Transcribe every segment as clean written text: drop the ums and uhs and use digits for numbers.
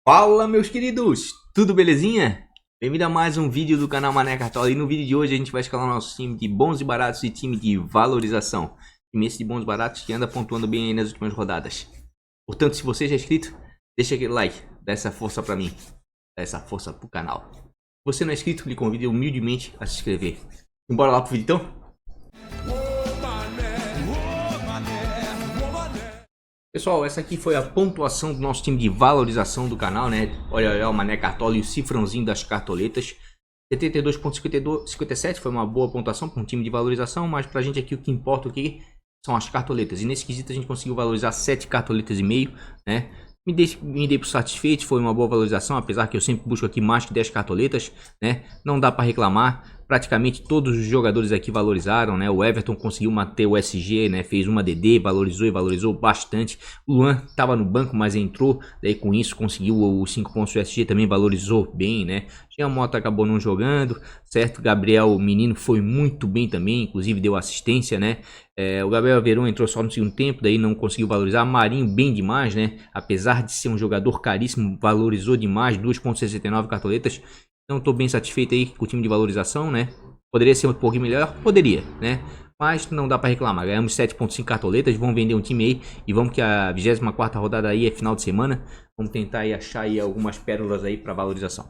Fala, meus queridos, tudo belezinha? Bem-vindo a mais um vídeo do canal Mané Cartola. E no vídeo de hoje a gente vai escalar o nosso time de bons e baratos e time de valorização. Time esse de bons e baratos que anda pontuando bem aí nas últimas rodadas. Portanto, se você já é inscrito, deixa aquele like, dá essa força pra mim, dá essa força pro canal. Se você não é inscrito, lhe convido humildemente a se inscrever. E bora lá pro vídeo então? Pessoal, essa aqui foi a pontuação do nosso time de valorização do canal, né? Olha o Mané Cartola e o cifrãozinho das cartoletas. 72,57 foi uma boa pontuação para um time de valorização, mas pra gente aqui o que importa aqui são as cartoletas. E nesse quesito a gente conseguiu valorizar 7 cartoletas e meio, né? Me dei por satisfeito, foi uma boa valorização, apesar que eu sempre busco aqui mais que 10 cartoletas, né? Não dá para reclamar. Praticamente todos os jogadores aqui valorizaram, né? O Everton conseguiu manter o SG, né? Fez uma DD, valorizou e valorizou bastante. O Luan estava no banco, mas entrou, daí com isso conseguiu os 5 pontos do SG, também valorizou bem, né? Jean Mota acabou não jogando, certo? Gabriel Menino foi muito bem também, inclusive deu assistência, né? O Gabriel Veron entrou só no segundo tempo, daí não conseguiu valorizar. Marinho bem demais, né? Apesar de ser um jogador caríssimo, valorizou demais, 2,69 cartoletas. Então estou bem satisfeito aí com o time de valorização, né? Poderia ser um pouquinho melhor? Poderia, né? Mas não dá para reclamar. Ganhamos 7,5 cartoletas, vamos vender um time aí e vamos que a 24ª rodada aí é final de semana. Vamos tentar aí achar aí algumas pérolas aí para valorização.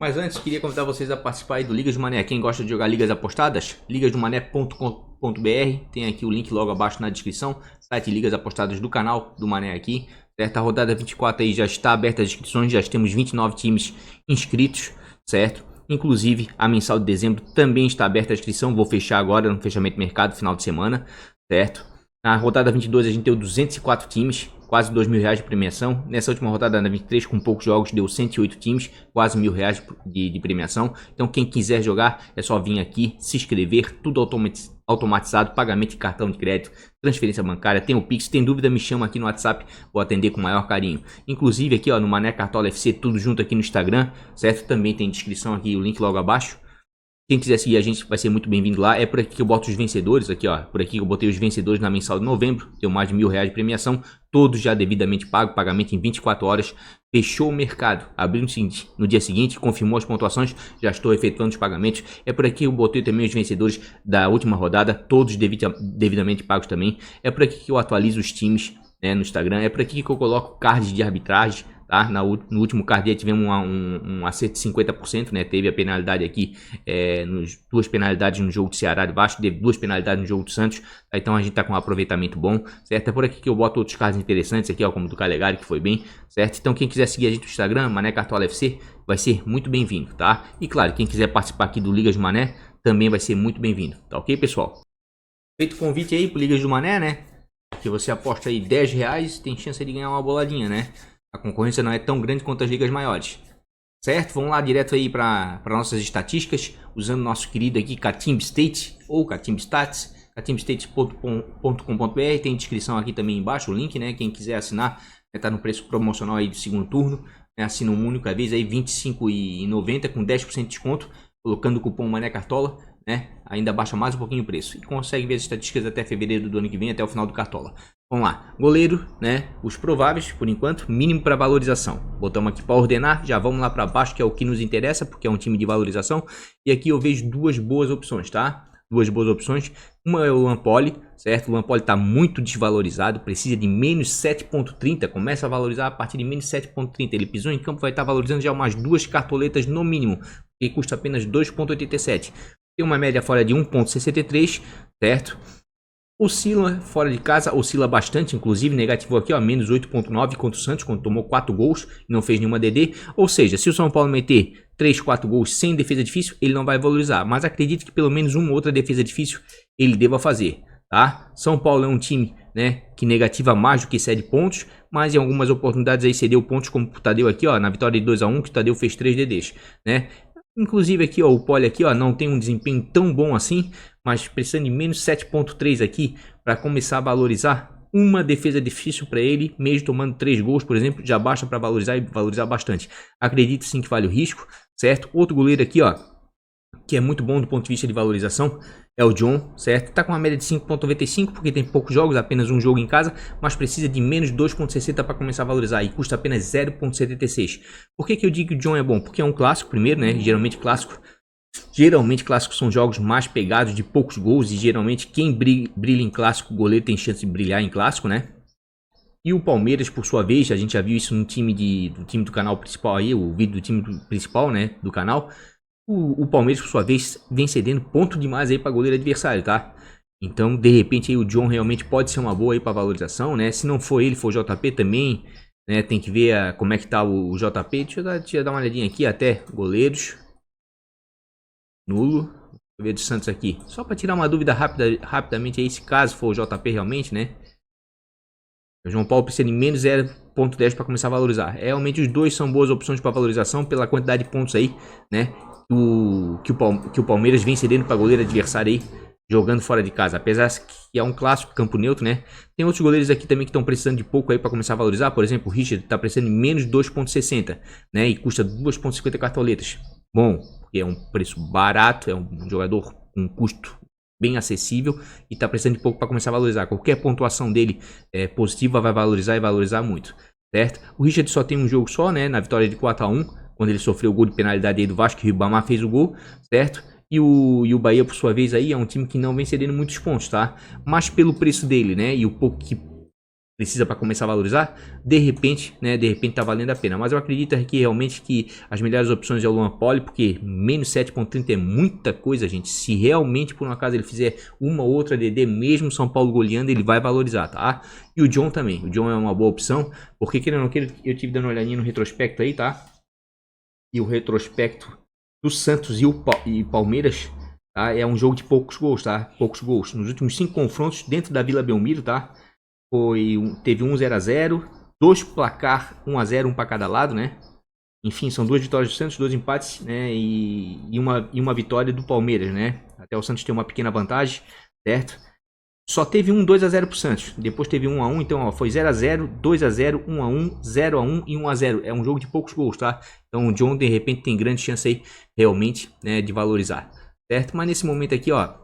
Mas antes, queria convidar vocês a participar aí do Ligas do Mané. Quem gosta de jogar ligas apostadas, ligasdomané.com.br. Tem aqui o link logo abaixo na descrição. Site Ligas Apostadas do canal do Mané aqui. Certo? A rodada 24 aí já está aberta as inscrições. Já temos 29 times inscritos, certo? Inclusive, a mensal de dezembro também está aberta a inscrição. Vou fechar agora no fechamento de mercado, final de semana, certo? Na rodada 22 a gente deu 204 times, quase R$2.000 de premiação. Nessa última rodada na 23, com poucos jogos, deu 108 times, quase R$1.000 de premiação. Então quem quiser jogar é só vir aqui, se inscrever, tudo automatizado, pagamento de cartão de crédito, transferência bancária, tem o Pix, tem dúvida me chama aqui no WhatsApp, vou atender com o maior carinho. Inclusive aqui ó, no Mané Cartola FC, tudo junto aqui no Instagram, certo? Também tem descrição aqui, o link logo abaixo. Quem quiser seguir a gente vai ser muito bem-vindo lá. É por aqui que eu boto os vencedores, aqui ó, por aqui que eu botei os vencedores na mensal de novembro, deu mais de R$1.000 de premiação, todos já devidamente pago, pagamento em 24 horas, fechou o mercado, abriu no dia seguinte, confirmou as pontuações, já estou efetuando os pagamentos. É por aqui que eu botei também os vencedores da última rodada, todos devidamente pagos também. É por aqui que eu atualizo os times, né, no Instagram, é por aqui que eu coloco cards de arbitragem. Tá? No último card tivemos um acerto de 50%, né? Teve a penalidade aqui, duas penalidades no jogo do Ceará de Vasco, teve 2 penalidades no jogo do Santos, tá? Então a gente tá com um aproveitamento bom, certo? É por aqui que eu boto outros cards interessantes aqui, ó, como o do Calegari, que foi bem, certo? Então quem quiser seguir a gente no Instagram, Mané Cartola FC, vai ser muito bem-vindo, tá? E claro, quem quiser participar aqui do Ligas do Mané, também vai ser muito bem-vindo, tá ok, pessoal? Feito o convite aí pro Ligas do Mané, né? Que você aposta aí R$10, tem chance de ganhar uma boladinha, né? A concorrência não é tão grande quanto as ligas maiores, certo? Vamos lá direto aí para nossas estatísticas, usando nosso querido aqui Catimb State ou Catimb Stats, catimstates.com.br, tem descrição aqui também embaixo, o link, né? Quem quiser assinar, tá no preço promocional aí do segundo turno, né? Assina uma única vez aí, R$25,90 com 10% de desconto, colocando o cupom Mané Cartola, né? Ainda baixa mais um pouquinho o preço e consegue ver as estatísticas até fevereiro do ano que vem, até o final do Cartola. Vamos lá, goleiro, né? Os prováveis, por enquanto, mínimo para valorização. Botamos aqui para ordenar, já vamos lá para baixo, que é o que nos interessa, porque é um time de valorização. E aqui eu vejo duas boas opções, tá? Duas boas opções. Uma é o Luan Poli, certo? O Luan Poli está muito desvalorizado, precisa de menos 7,30. Começa a valorizar a partir de menos 7,30. Ele pisou em campo, vai estar valorizando já umas 2 cartoletas no mínimo, que custa apenas 2,87. Tem uma média fora de 1,63, certo? Oscila fora de casa, oscila bastante, inclusive negativou aqui, ó, menos 8,9 contra o Santos, quando tomou 4 gols e não fez nenhuma DD. Ou seja, se o São Paulo meter 3, 4 gols sem defesa difícil, ele não vai valorizar. Mas acredito que pelo menos uma outra defesa difícil ele deva fazer, tá? São Paulo é um time, né, que negativa mais do que cede pontos, mas em algumas oportunidades aí cedeu pontos, como o Tadeu aqui, ó, na vitória de 2-1, que o Tadeu fez 3 DDs, né? Inclusive aqui, ó, o Poli aqui, ó, não tem um desempenho tão bom assim, mas precisando de menos 7,3 aqui para começar a valorizar. Uma defesa difícil para ele, mesmo tomando 3 gols, por exemplo, já basta para valorizar e valorizar bastante. Acredito sim que vale o risco, certo? Outro goleiro aqui, ó, que é muito bom do ponto de vista de valorização, é o John, certo? Tá com uma média de 5,95 porque tem poucos jogos, apenas um jogo em casa, mas precisa de menos 2,60 para começar a valorizar e custa apenas 0,76. Por que eu digo que o John é bom? Porque é um clássico primeiro, né? Geralmente clássicos são jogos mais pegados, de poucos gols, e geralmente quem brilha em clássico, o goleiro tem chance de brilhar em clássico, né? E o Palmeiras, por sua vez, a gente já viu isso no time do canal principal aí, o vídeo do time principal, né, do canal. O Palmeiras, por sua vez, vem cedendo ponto demais aí para goleiro adversário, tá? Então, de repente, aí o John realmente pode ser uma boa aí para valorização, né? Se não for ele, for o JP também, né? Tem que ver como é que tá o JP. Deixa eu dar uma olhadinha aqui, até goleiros. Nulo. Vou ver do Santos aqui. Só para tirar uma dúvida rapidamente aí, se caso for o JP realmente, né? O João Paulo precisa de menos 0,10 para começar a valorizar. Realmente os dois são boas opções para valorização pela quantidade de pontos aí, né? Que o Palmeiras vem cedendo para goleiro adversário aí, jogando fora de casa. Apesar que é um clássico campo neutro, né? Tem outros goleiros aqui também que estão precisando de pouco aí para começar a valorizar. Por exemplo, o Richard está precisando de menos 2,60, né? E custa 2,50 cartoletas. Bom, porque é um preço barato, é um jogador com um custo bem acessível e está precisando de pouco para começar a valorizar. Qualquer pontuação dele positiva vai valorizar e valorizar muito, certo? O Richard só tem um jogo só, né? Na vitória de 4-1, quando ele sofreu o gol de penalidade aí do Vasco, que o Ribamar fez o gol, certo? E o Bahia, por sua vez, aí é um time que não vem cedendo muitos pontos, tá? Mas pelo preço dele, né? E o pouco que precisa para começar a valorizar, de repente tá valendo a pena. Mas eu acredito aqui realmente que as melhores opções é o Luan Poli, porque menos 7,30 é muita coisa, gente. Se realmente por um acaso ele fizer uma ou outra DD, mesmo São Paulo goleando, ele vai valorizar, tá? E o John também. O John é uma boa opção, porque querendo ou não queira, eu tive dando uma olhadinha no retrospecto aí, tá? E o retrospecto do Santos e Palmeiras, tá? É um jogo de poucos gols, tá? Poucos gols. Nos últimos 5 confrontos dentro da Vila Belmiro, tá? Teve 0-0, 2 placar 1-0, um para cada lado, né? Enfim, são 2 vitórias do Santos, 2 empates, né? E uma vitória do Palmeiras, né? Até o Santos tem uma pequena vantagem, certo? Só teve 2-0 pro Santos. Depois teve 1-1, então ó, foi 0-0, 2-0, 1-1, 0-1 e 1-0. É um jogo de poucos gols, tá? Então o John de repente tem grande chance aí realmente, né, de valorizar, certo? Mas nesse momento aqui, ó,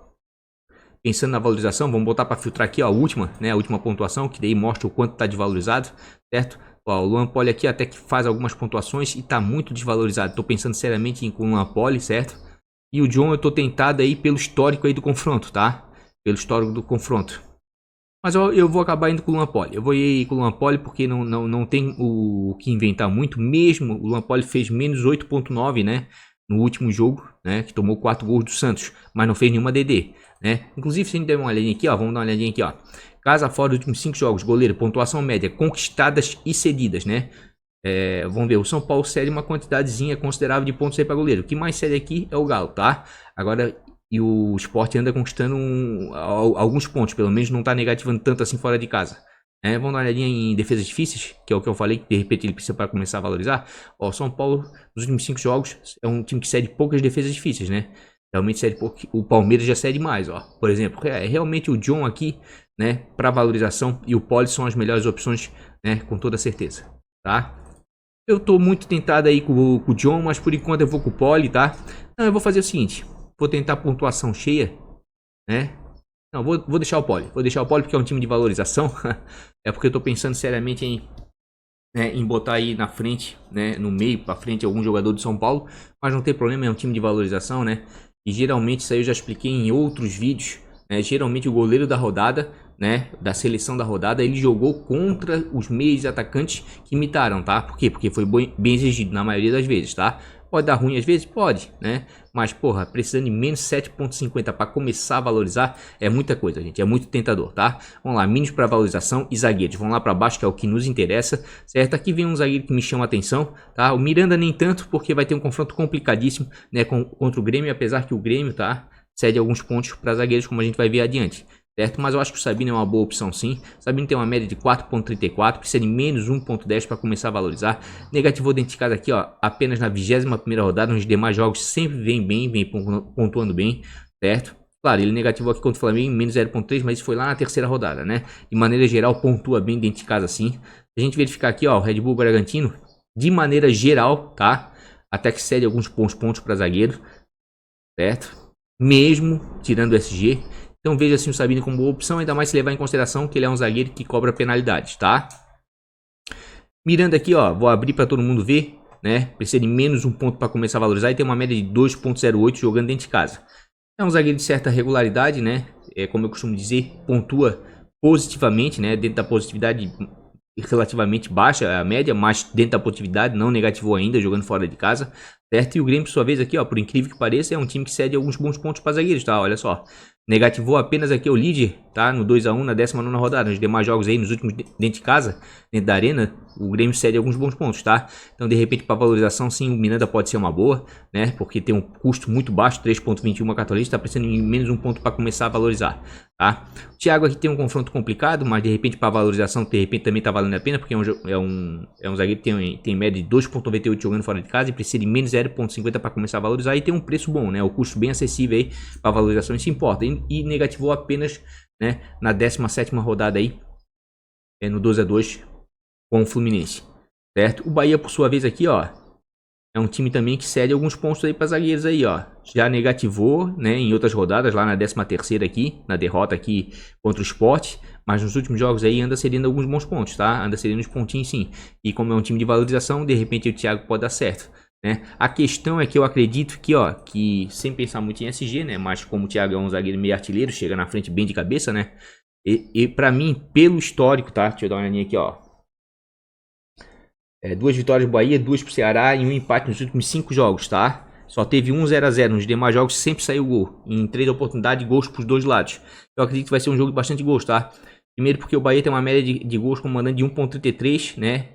pensando na valorização, vamos botar para filtrar aqui ó, a última pontuação, que daí mostra o quanto está desvalorizado, certo? Ó, o Luan Poli aqui até que faz algumas pontuações e está muito desvalorizado. Estou pensando seriamente em com o Luan Poli, certo? E o John eu estou tentado aí pelo histórico aí do confronto, tá? Pelo histórico do confronto. Mas eu vou acabar indo com o Luan Poli. Eu vou ir com o Luan Poli porque não tem o que inventar muito. Mesmo o Luan Poli fez menos 8,9, né? No último jogo, né? Que tomou 4 gols do Santos, mas não fez nenhuma DD, né? Inclusive, se a gente der uma olhadinha aqui, ó, vamos dar uma olhadinha aqui, ó. Casa fora dos últimos 5 jogos, goleiro, pontuação média, conquistadas e cedidas, né? Vamos ver, o São Paulo cede uma quantidadezinha considerável de pontos aí para goleiro. O que mais cede aqui é o Galo, tá? Agora, e o Sport anda conquistando alguns pontos, pelo menos não tá negativando tanto assim fora de casa. Vamos dar uma olhadinha em defesas difíceis, que é o que eu falei, que de repente ele precisa para começar a valorizar. Ó, São Paulo, nos últimos 5 jogos, é um time que cede poucas defesas difíceis, né? Realmente cede pouco. O Palmeiras já cede mais, ó. Por exemplo, realmente o John aqui, né, para valorização e o Poli são as melhores opções, né, com toda certeza, tá? Eu tô muito tentado aí com o John, mas por enquanto eu vou com o Poli, tá? Não, eu vou fazer o seguinte, vou tentar pontuação cheia, né? Não, vou deixar o Poli. Vou deixar o Poli porque é um time de valorização. É porque eu tô pensando seriamente em botar aí na frente, né? No meio, pra frente, algum jogador do São Paulo. Mas não tem problema, é um time de valorização, né? E geralmente, isso aí eu já expliquei em outros vídeos. Geralmente o goleiro da rodada, né? Da seleção da rodada, ele jogou contra os meios atacantes que imitaram, tá? Por quê? Porque foi bem exigido na maioria das vezes, tá? Pode dar ruim às vezes? Pode, né? Mas, porra, precisando de menos 7,50 para começar a valorizar é muita coisa, gente. É muito tentador, tá? Vamos lá, mínimos para valorização e zagueiros. Vamos lá para baixo, que é o que nos interessa, certo? Aqui vem um zagueiro que me chama a atenção, tá? O Miranda nem tanto, porque vai ter um confronto complicadíssimo, né? Contra o Grêmio, apesar que o Grêmio, tá? Cede alguns pontos para zagueiros, como a gente vai ver adiante. Certo? Mas eu acho que o Sabino é uma boa opção sim. O Sabino tem uma média de 4,34, precisa de menos 1,10 para começar a valorizar. Negativou dentro de casa aqui, ó, apenas na 21ª rodada, nos demais jogos sempre vem bem, vem pontuando bem, certo? Claro, ele negativou aqui contra o Flamengo em menos 0,3, mas isso foi lá na 3ª rodada, né? De maneira geral, pontua bem dentro de casa sim. Se a gente verificar aqui, ó, o Red Bull Bragantino, de maneira geral, tá? Até que cede alguns pontos para zagueiro, certo? mesmo tirando o SG. Então veja assim o Sabino como boa opção, ainda mais se levar em consideração que ele é um zagueiro que cobra penalidades, tá? Miranda aqui, ó, vou abrir para todo mundo ver, né? Precisa de menos um ponto para começar a valorizar e tem uma média de 2.08 jogando dentro de casa. É um zagueiro de certa regularidade, né? É como eu costumo dizer, pontua positivamente, né? Dentro da positividade relativamente baixa, a média, mas dentro da positividade, não negativou ainda, jogando fora de casa, certo? E o Grêmio, por sua vez, aqui, ó, por incrível que pareça, é um time que cede alguns bons pontos para zagueiros, tá? Olha só. Negativou apenas aqui o líder, tá? No 2-1 na 19ª rodada. Nos demais jogos aí, nos últimos dentro de casa, dentro da arena, o Grêmio cede alguns bons pontos, tá? Então, de repente, para valorização, sim, o Miranda pode ser uma boa, né? Porque tem um custo muito baixo, 3.21 cartolista, tá precisando de menos um ponto para começar a valorizar, tá? O Thiago aqui tem um confronto complicado, mas de repente para valorização, de repente também tá valendo a pena, porque é um zagueiro que tem média de 2.98 jogando fora de casa e precisa de menos 0.50 para começar a valorizar e tem um preço bom, né? O custo bem acessível aí para valorização, isso importa. E negativou apenas, né, na 17ª rodada aí, no 2-2 com o Fluminense, certo? O Bahia, por sua vez aqui, ó, é um time também que cede alguns pontos aí para zagueiros aí, ó. Já negativou, né, em outras rodadas, lá na 13ª aqui, na derrota aqui contra o Sport, mas nos últimos jogos aí anda cedendo alguns bons pontos, tá? Anda cedendo uns pontinhos sim. E como é um time de valorização, de repente o Thiago pode dar certo, né? A questão é que eu acredito que, ó, que sem pensar muito em SG, né, mas como o Thiago é um zagueiro meio artilheiro, chega na frente bem de cabeça, né? E para mim, pelo histórico, tá? Deixa eu dar uma olhadinha aqui, ó. 2 vitórias do Bahia, 2 pro Ceará e um empate nos últimos 5 jogos, tá? Só teve 0-0. Nos demais jogos sempre saiu gol. Em 3 oportunidades, gols pros dois lados. Eu acredito que vai ser um jogo de bastante gols, tá? Primeiro porque o Bahia tem uma média de gols com mandante de 1.33, né?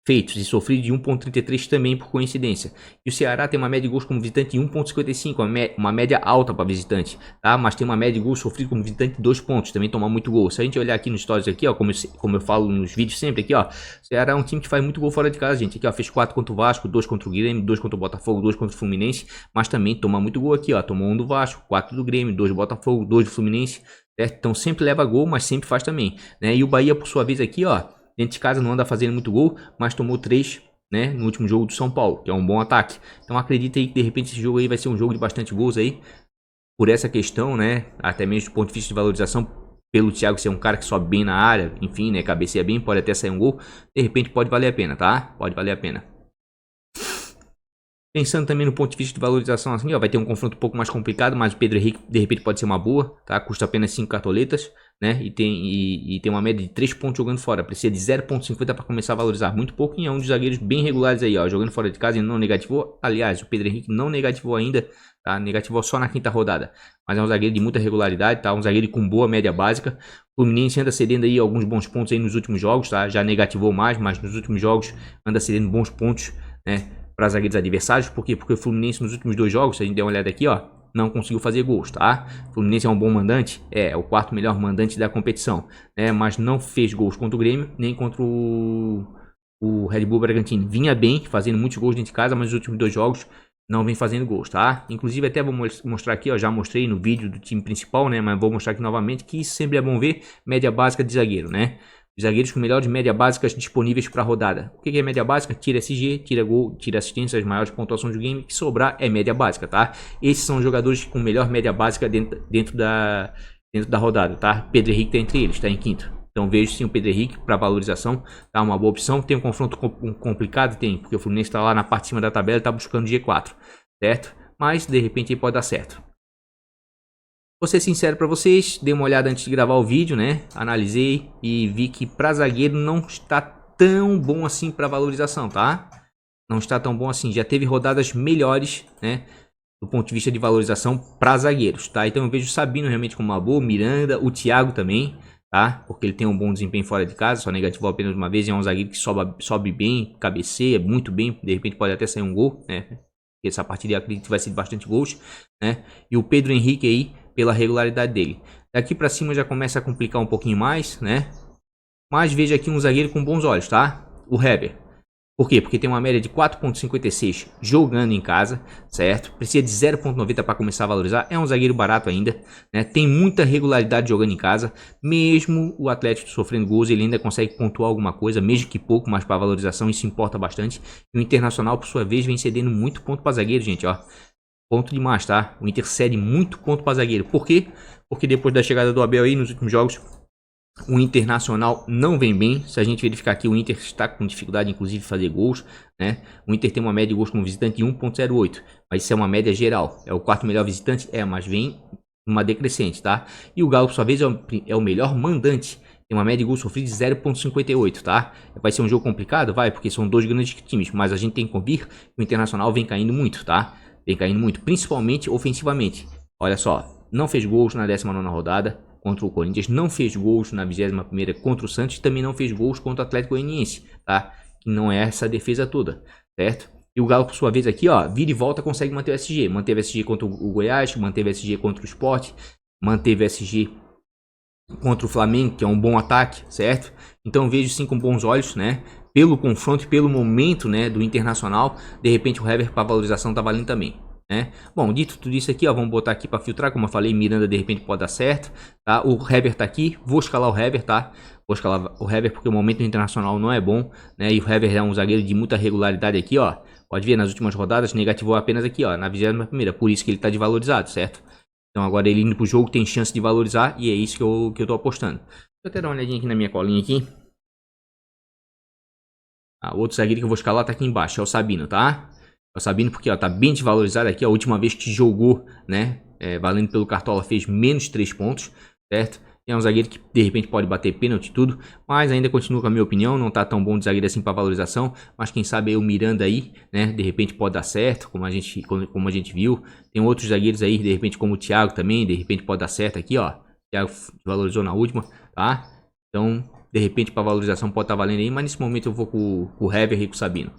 Feitos e sofrido de 1.33 também por coincidência. E o Ceará tem uma média de gols como visitante de 1.55, uma média alta para visitante, tá? Mas tem uma média de gols sofrido como visitante de 2 pontos, também toma muito gol. Se a gente olhar aqui nos stories aqui, ó, como eu falo nos vídeos sempre aqui, ó, o Ceará é um time que faz muito gol fora de casa, gente. Aqui, ó, fez 4 contra o Vasco, 2 contra o Grêmio, 2 contra o Botafogo, 2 contra o Fluminense, mas também toma muito gol aqui, ó. Tomou 1 do Vasco, 4 do Grêmio, 2 do Botafogo, 2 do Fluminense, certo? Então sempre leva gol, mas sempre faz também, né? E o Bahia, por sua vez aqui, ó, dentro de casa não anda fazendo muito gol, mas tomou 3, né, no último jogo do São Paulo, que é um bom ataque. Então acredita aí que de repente esse jogo aí vai ser um jogo de bastante gols aí, por essa questão, né, até mesmo do ponto de vista de valorização, pelo Thiago ser um cara que sobe bem na área, enfim, né, cabeceia bem, pode até sair um gol, de repente pode valer a pena, tá? Pode valer a pena. Pensando também no ponto de vista de valorização, assim, ó, vai ter um confronto um pouco mais complicado, mas o Pedro Henrique de repente pode ser uma boa, tá? Custa apenas 5 cartoletas, né? E tem uma média de 3 pontos jogando fora. Precisa de 0.50 para começar a valorizar. Muito pouco e é um dos zagueiros bem regulares aí, ó. Jogando fora de casa e não negativou. Aliás, o Pedro Henrique não negativou ainda, tá? Negativou só na 5ª rodada. Mas é um zagueiro de muita regularidade, tá? Um zagueiro com boa média básica. O Fluminense anda cedendo aí alguns bons pontos aí nos últimos jogos, tá? Já negativou mais, mas nos últimos jogos anda cedendo bons pontos, né, para zagueiros adversários. Por quê? Porque o Fluminense nos últimos 2 jogos, se a gente der uma olhada aqui, ó, não conseguiu fazer gols, tá? O Fluminense é um bom mandante, é o 4º melhor mandante da competição, né? Mas não fez gols contra o Grêmio, nem contra o Red Bull Bragantino. Vinha bem, fazendo muitos gols dentro de casa, mas nos últimos 2 jogos não vem fazendo gols, tá? Inclusive até vou mostrar aqui, ó, já mostrei no vídeo do time principal, né? Mas vou mostrar aqui novamente que isso sempre é bom ver, média básica de zagueiro, né? Os zagueiros com melhores média básicas disponíveis para a rodada. O que é média básica? Tira SG, tira gol, tira assistência, as maiores pontuações do game. O que sobrar é média básica, tá? Esses são os jogadores com melhor média básica dentro da rodada, tá? Pedro Henrique está entre eles, está em 5º. Então vejo sim o Pedro Henrique para valorização, tá? Uma boa opção. Tem um confronto complicado? Tem, porque o Fluminense está lá na parte de cima da tabela e está buscando G4, certo? Mas de repente aí pode dar certo. Vou ser sincero para vocês, dei uma olhada antes de gravar o vídeo, né? Analisei e vi que para zagueiro não está tão bom assim para valorização, tá? Não está tão bom assim. Já teve rodadas melhores, né? Do ponto de vista de valorização para zagueiros, tá? Então eu vejo o Sabino realmente como uma boa, Miranda, o Thiago também, tá? Porque ele tem um bom desempenho fora de casa, só negativou apenas uma vez e é um zagueiro que sobe bem, cabeceia muito bem, de repente pode até sair um gol, né? Essa partida eu acredito que vai ser de bastante gols, né? E o Pedro Henrique aí, pela regularidade dele. Daqui pra cima já começa a complicar um pouquinho mais, né? Mas veja aqui um zagueiro com bons olhos, tá? O Heber. Por quê? Porque tem uma média de 4.56 jogando em casa, certo? Precisa de 0.90 para começar a valorizar. É um zagueiro barato ainda, né? Tem muita regularidade jogando em casa. Mesmo o Atlético sofrendo gols, ele ainda consegue pontuar alguma coisa, mesmo que pouco, mas para valorização isso importa bastante. E o Internacional, por sua vez, vem cedendo muito ponto para zagueiro, gente, ó. ponto demais, tá? O Inter cede muito ponto para zagueiro. Por quê? Porque depois da chegada do Abel aí nos últimos jogos, o Internacional não vem bem. Se a gente verificar aqui, o Inter está com dificuldade, inclusive, de fazer gols, né? O Inter tem uma média de gols como visitante de 1.08, mas isso é uma média geral. É o quarto melhor visitante? Mas vem uma decrescente, tá? E o Galo, por sua vez, é o melhor mandante. Tem uma média de gols sofridos de 0.58, tá? Vai ser um jogo complicado? Vai, porque são dois grandes times, mas a gente tem que convir que o Internacional vem caindo muito, tá? Vem caindo muito, principalmente ofensivamente. Olha só, não fez gols na 19ª rodada contra o Corinthians, não fez gols na 21ª contra o Santos, também não fez gols contra o Atlético Goianiense, tá? Que não é essa defesa toda, certo? E o Galo, por sua vez, aqui, ó, vira e volta, consegue manter o SG. Manteve o SG contra o Goiás, manteve o SG contra o Sport, manteve o SG contra o Flamengo, que é um bom ataque, certo? Então vejo sim com bons olhos, né? Pelo confronto e pelo momento, né, do Internacional, de repente o Hever para valorização tá valendo também, né? Bom, dito tudo isso aqui, ó, vamos botar aqui para filtrar, como eu falei, Miranda de repente pode dar certo, tá? O Hever tá aqui, vou escalar o Hever, tá? Vou escalar o Hever porque o momento do Internacional não é bom, né? E o Hever é um zagueiro de muita regularidade aqui, ó. Pode ver, nas últimas rodadas negativou apenas aqui, ó, na 21ª, por isso que ele tá desvalorizado, certo? Então agora ele indo pro jogo tem chance de valorizar e é isso que eu tô apostando. Deixa eu até dar uma olhadinha aqui na minha colinha aqui. Outro zagueiro que eu vou escalar tá aqui embaixo, é o Sabino, tá? É o Sabino porque, ó, tá bem desvalorizado aqui. A última vez que jogou, né, valendo pelo Cartola, fez menos 3 pontos, certo? É um zagueiro que de repente pode bater pênalti e tudo, mas ainda continua com a minha opinião, não tá tão bom de zagueiro assim para valorização, mas quem sabe aí o Miranda aí, né, de repente pode dar certo, como a gente viu. Tem outros zagueiros aí, de repente como o Thiago também, de repente pode dar certo aqui, ó. O Thiago valorizou na última, tá? Então, de repente para valorização pode estar valendo aí, mas nesse momento eu vou com o Hever e com o Sabino,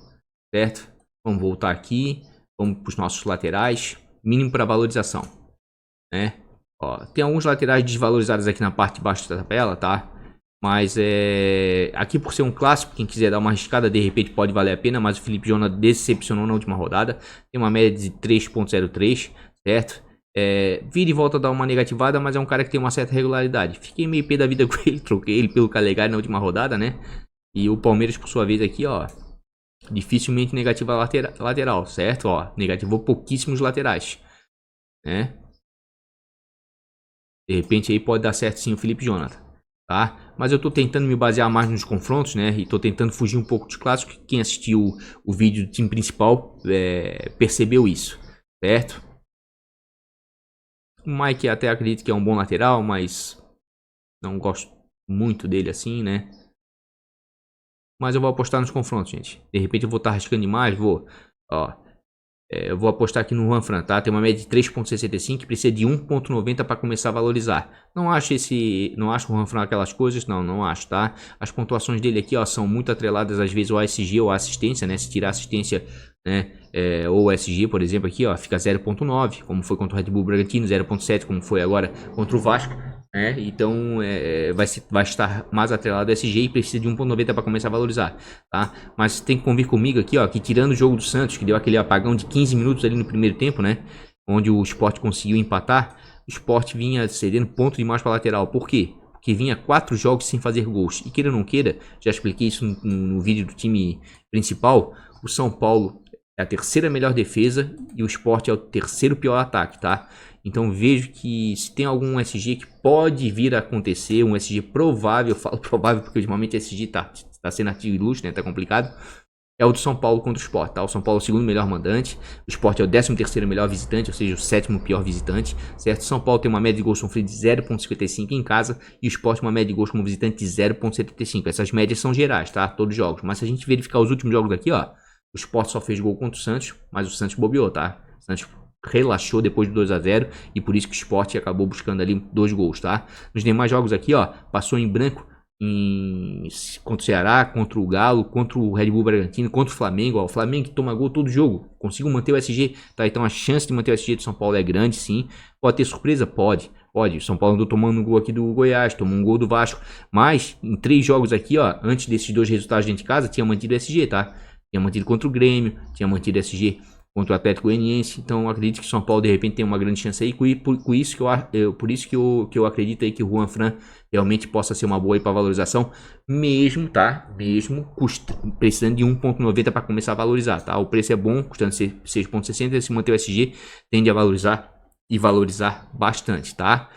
certo? Vamos voltar aqui, vamos para os nossos laterais, mínimo para valorização, né? Ó, tem alguns laterais desvalorizados aqui na parte de baixo da tabela, tá? Mas aqui por ser um clássico, quem quiser dar uma arriscada, de repente pode valer a pena. Mas o Felipe Jonah decepcionou na última rodada. Tem uma média de 3.03, certo? Vira e volta a dar uma negativada, mas é um cara que tem uma certa regularidade. Fiquei meio pé da vida com ele, troquei ele pelo Calegari na última rodada, né? E o Palmeiras, por sua vez, aqui, ó, dificilmente negativa lateral, certo? Ó, negativou pouquíssimos laterais, né? De repente aí pode dar certo sim o Felipe Jonathan, tá? Mas eu tô tentando me basear mais nos confrontos, né? E tô tentando fugir um pouco dos clássicos. Quem assistiu o vídeo do time principal percebeu isso, certo? O Mike até acredito que é um bom lateral, mas não gosto muito dele assim, né? Mas eu vou apostar nos confrontos, gente. De repente eu vou estar arriscando demais, vou. Ó. Eu vou apostar aqui no Juanfran, tá? Tem uma média de 3.65 que precisa de 1.90 para começar a valorizar. Não acho o Juanfran aquelas coisas, não acho, tá? As pontuações dele aqui, ó, são muito atreladas às vezes ao ASG ou à assistência, né? Se tirar assistência, né, ou o SG, por exemplo, aqui, ó, fica 0.9, como foi contra o Red Bull Bragantino, 0.7, como foi agora contra o Vasco. Então vai estar mais atrelado ao SG e precisa de 1.90 para começar a valorizar, tá? Mas tem que convir comigo aqui, ó, que tirando o jogo do Santos, que deu aquele apagão de 15 minutos ali no primeiro tempo, né, onde o Sport conseguiu empatar, o Sport vinha cedendo ponto demais para lateral. Por quê? Porque vinha 4 jogos sem fazer gols. E queira ou não queira, já expliquei isso no vídeo do time principal, o São Paulo é a terceira melhor defesa e o Sport é o terceiro pior ataque, tá? Então vejo que se tem algum SG que pode vir a acontecer, um SG provável, eu falo provável porque ultimamente o SG tá sendo artigo de luxo, né? Tá complicado. É o do São Paulo contra o Sport, tá? O São Paulo é o segundo melhor mandante, o Sport é o 13º melhor visitante, ou seja, o 7º pior visitante, certo? O São Paulo tem uma média de gols sofridos de 0.55 em casa e o Sport uma média de gols como visitante de 0.75. Essas médias são gerais, tá? Todos os jogos. Mas se a gente verificar os últimos jogos aqui, ó, o Sport só fez gol contra o Santos, mas o Santos bobeou, tá? O Santos relaxou depois do 2-0 e por isso que o Sport acabou buscando ali 2 gols, tá? Nos demais jogos aqui, ó, passou em branco contra o Ceará, contra o Galo, contra o Red Bull Bragantino, contra o Flamengo, ó, o Flamengo que toma gol todo jogo, conseguiu manter o SG, tá? Então a chance de manter o SG do São Paulo é grande, sim. Pode ter surpresa? Pode. O São Paulo andou tomando um gol aqui do Goiás, tomou um gol do Vasco, mas em 3 jogos aqui, ó, antes desses 2 resultados dentro de casa, tinha mantido o SG, tá? Tinha mantido contra o Grêmio, tinha mantido SG contra o Atlético Goianiense. Então eu acredito que o São Paulo de repente tem uma grande chance aí. Por isso que eu acredito aí que o Juan Fran realmente possa ser uma boa aí para valorização, mesmo, tá? Mesmo precisando de 1,90 para começar a valorizar, tá? O preço é bom, custando 6,60. Se manter o SG, tende a valorizar e valorizar bastante, tá?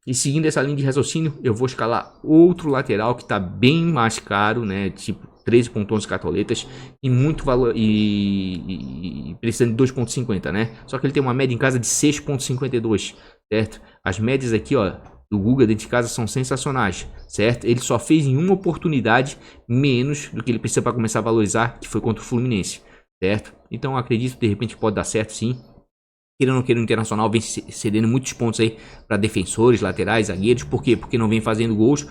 E seguindo essa linha de raciocínio, eu vou escalar outro lateral que está bem mais caro, né? Tipo 13,11 cartoletas e muito valor e precisando de 2,50, né? Só que ele tem uma média em casa de 6,52, certo? As médias aqui, ó, do Guga dentro de casa são sensacionais, certo? Ele só fez em uma oportunidade menos do que ele precisa para começar a valorizar, que foi contra o Fluminense, certo? Então eu acredito que de repente pode dar certo, sim. Queira ou não queira, o Internacional vem cedendo muitos pontos aí para defensores, laterais, zagueiros. Por quê? Porque não vem fazendo gols.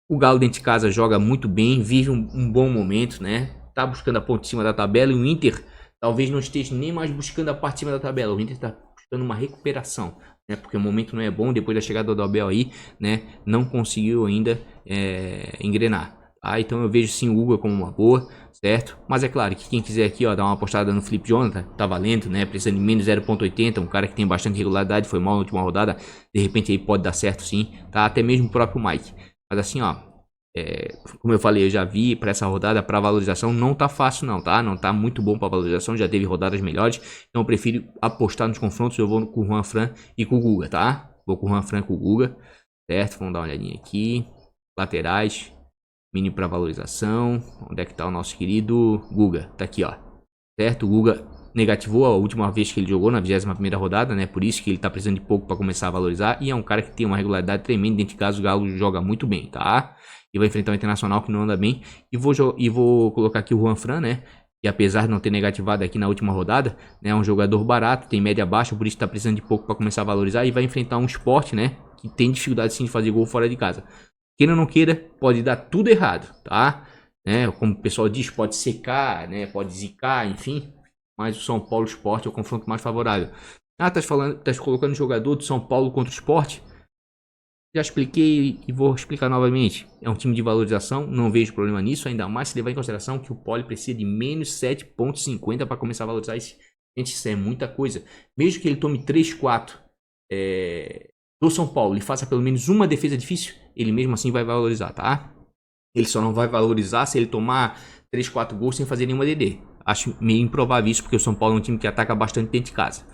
O Galo dentro de casa joga muito bem, vive um bom momento, né? Tá buscando a ponta de cima da tabela e o Inter talvez não esteja nem mais buscando a parte de cima da tabela. O Inter está buscando uma recuperação, né? Porque o momento não é bom, depois da chegada do Abel aí, né? Não conseguiu ainda engrenar. Tá? Então eu vejo sim o Hugo como uma boa, certo? Mas é claro que quem quiser aqui, ó, dar uma apostada no Felipe Jonathan, tá valendo, né? Precisando de menos 0,80, um cara que tem bastante regularidade, foi mal na última rodada, de repente aí pode dar certo sim, tá? Até mesmo o próprio Mike. Mas assim, ó, como eu falei, eu já vi para essa rodada, para valorização não tá fácil não, tá? Não tá muito bom para valorização, já teve rodadas melhores, então eu prefiro apostar nos confrontos. Eu vou com o Juan Fran e com o Guga, tá? Vou com o Juan Fran e com o Guga, certo? Vamos dar uma olhadinha aqui, laterais, mínimo para valorização. Onde é que tá o nosso querido Guga? Tá aqui, ó. Certo? O Guga negativou a última vez que ele jogou na 21ª rodada, né? Por isso que ele tá precisando de pouco para começar a valorizar. E é um cara que tem uma regularidade tremenda. Dentro de casa o Galo joga muito bem, tá? E vai enfrentar o Internacional que não anda bem. E vou colocar aqui o Juan Fran, né? Que apesar de não ter negativado aqui na última rodada, né? É um jogador barato, tem média baixa, por isso tá precisando de pouco para começar a valorizar. E vai enfrentar um Sport, né? Que tem dificuldade sim de fazer gol fora de casa. Queira ou não queira, pode dar tudo errado, tá? Né? Como o pessoal diz, pode secar, né? Pode zicar, enfim. Mas o São Paulo Sport é o confronto mais favorável. Ah, tá colocando jogador do São Paulo contra o Sport? Já expliquei e vou explicar novamente. É um time de valorização, não vejo problema nisso, ainda mais se levar em consideração que o Poli precisa de menos 7,50 para começar a valorizar esse. Gente, isso é muita coisa. Mesmo que ele tome 3-4 do São Paulo e faça pelo menos uma defesa difícil, ele mesmo assim vai valorizar, tá? Ele só não vai valorizar se ele tomar 3, 4 gols sem fazer nenhuma DD. Acho meio improvável isso, porque o São Paulo é um time que ataca bastante dentro de casa.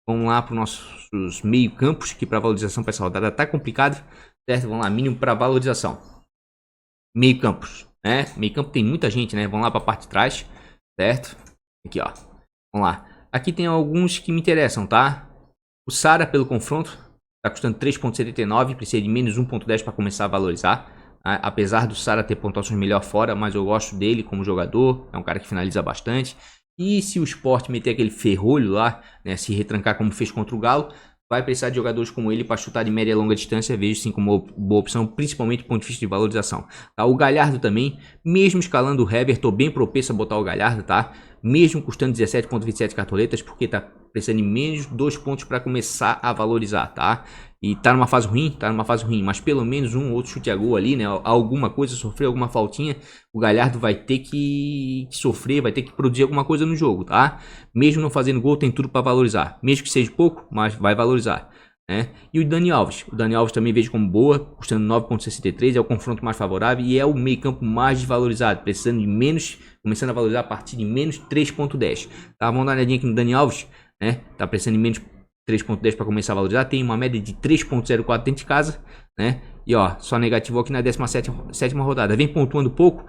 Vamos lá para os nossos meio campos, que para valorização para essa rodada tá complicado, certo? Vamos lá, mínimo para valorização. Meio campos, né? Meio campo tem muita gente, né? Vamos lá para a parte de trás, certo? Aqui, ó. Vamos lá. Aqui tem alguns que me interessam, tá? O Sara pelo confronto tá custando 3,79, precisa de menos 1,10 para começar a valorizar. Apesar do Sara ter pontuações melhor fora, mas eu gosto dele como jogador, é um cara que finaliza bastante. E se o Sport meter aquele ferrolho lá, né, se retrancar como fez contra o Galo, vai precisar de jogadores como ele para chutar de média e longa distância. Vejo sim como uma boa opção, principalmente do ponto de vista de valorização. Tá? O Galhardo também, mesmo escalando o Hever, tô bem propenso a botar o Galhardo, tá? Mesmo custando 17,27 cartoletas, porque tá precisando de menos 2 pontos para começar a valorizar, tá? E tá numa fase ruim, mas pelo menos um outro chute a gol ali, né? Alguma coisa, sofrer alguma faltinha, o Galhardo vai ter que sofrer, vai ter que produzir alguma coisa no jogo, tá? Mesmo não fazendo gol, tem tudo para valorizar. Mesmo que seja pouco, mas vai valorizar, né? E o Dani Alves também vejo como boa, custando 9,63, é o confronto mais favorável e é o meio campo mais desvalorizado, precisando de menos, começando a valorizar a partir de menos 3,10. Tá? Vamos dar uma olhadinha aqui no Dani Alves, né? Tá precisando de menos 3,10 para começar a valorizar, tem uma média de 3,04 dentro de casa, né? E ó, só negativou aqui na 17ª rodada. Vem pontuando pouco,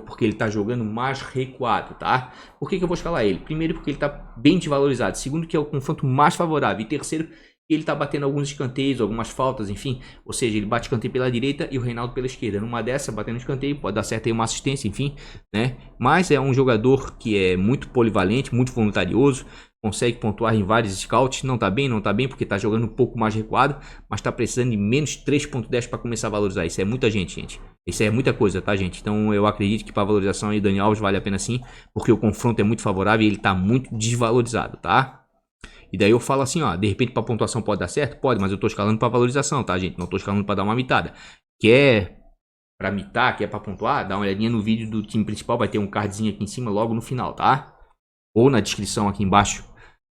porque ele tá jogando mais recuado, tá? Por que eu vou escalar ele? Primeiro, porque ele tá bem desvalorizado. Segundo, que é o confronto mais favorável. E terceiro, ele tá batendo alguns escanteios, algumas faltas, enfim. Ou seja, ele bate escanteio pela direita e o Reinaldo pela esquerda. Numa dessa, batendo escanteio, pode dar certo aí uma assistência, enfim, né? Mas é um jogador que é muito polivalente, muito voluntarioso, consegue pontuar em vários scouts. Não tá bem, porque tá jogando um pouco mais recuado, mas tá precisando de menos 3,10 para começar a valorizar. Isso é muita gente. Isso é muita coisa, tá, gente? Então eu acredito que para valorização aí, Dani Alves vale a pena sim, porque o confronto é muito favorável e ele tá muito desvalorizado, tá? E daí eu falo assim, ó, de repente para pontuação pode dar certo? Pode, mas eu tô escalando para valorização, tá, gente? Não tô escalando para dar uma mitada. Quer para mitar, quer para pontuar? Dá uma olhadinha no vídeo do time principal, vai ter um cardzinho aqui em cima logo no final, tá? ou na descrição aqui embaixo,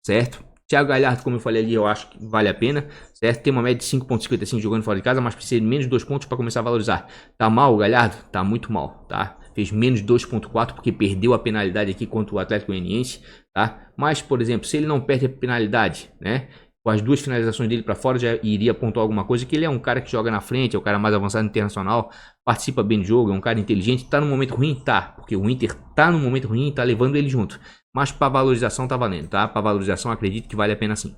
certo? Thiago Galhardo, como eu falei ali, eu acho que vale a pena, certo? Tem uma média de 5.55 jogando fora de casa, mas precisa de menos de 2 pontos para começar a valorizar. Tá mal o Galhardo? Tá muito mal, tá? Fez menos 2.4 porque perdeu a penalidade aqui contra o Atlético Goianiense, tá? Mas, por exemplo, se ele não perde a penalidade, né? Com as 2 finalizações dele para fora já iria pontuar alguma coisa, que ele é um cara que joga na frente, é o cara mais avançado internacional, participa bem do jogo, é um cara inteligente. Tá no momento ruim? Tá, porque o Inter tá no momento ruim e tá levando ele junto. Mas para valorização tá valendo, tá? Para valorização acredito que vale a pena sim.